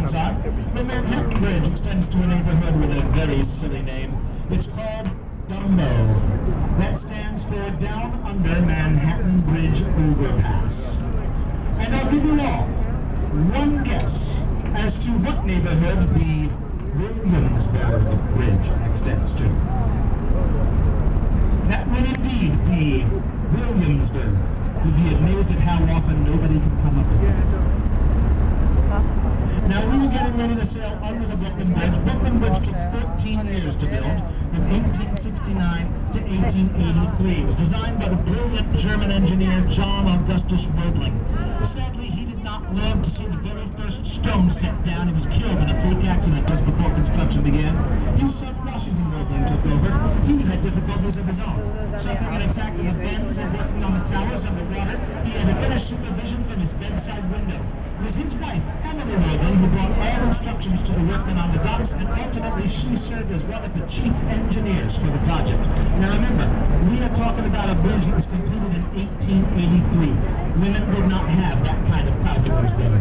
comments on. The Manhattan Bridge extends to a neighborhood with a very silly name. It's called Dumbo. That stands for Down Under Manhattan Bridge Overpass. And I'll give you all one guess as to what neighborhood the Williamsburg Bridge extends to. That will indeed be Williamsburg. You'd be amazed at how often nobody can come up with that. Now, we were getting ready to sail under the Brooklyn Bridge. Brooklyn Bridge took 14 years to build, from 1869 to 1883. It was designed by the brilliant German engineer John Augustus Roebling. Sadly, he did not live to see the very first stone set down. He was killed in a freak accident just before construction began. His son Washington Roebling took over. He had difficulties of his own. Suffering an attack in the bends and working on the towers underwater, he had to finish supervision from his bedside window. It was his wife, Emily Roebling, who brought all instructions to the workmen on the docks, and ultimately she served as one of the chief engineers for the project. Now remember, we are talking about a bridge that was completed in 1883. Women did not have that kind of confidence there.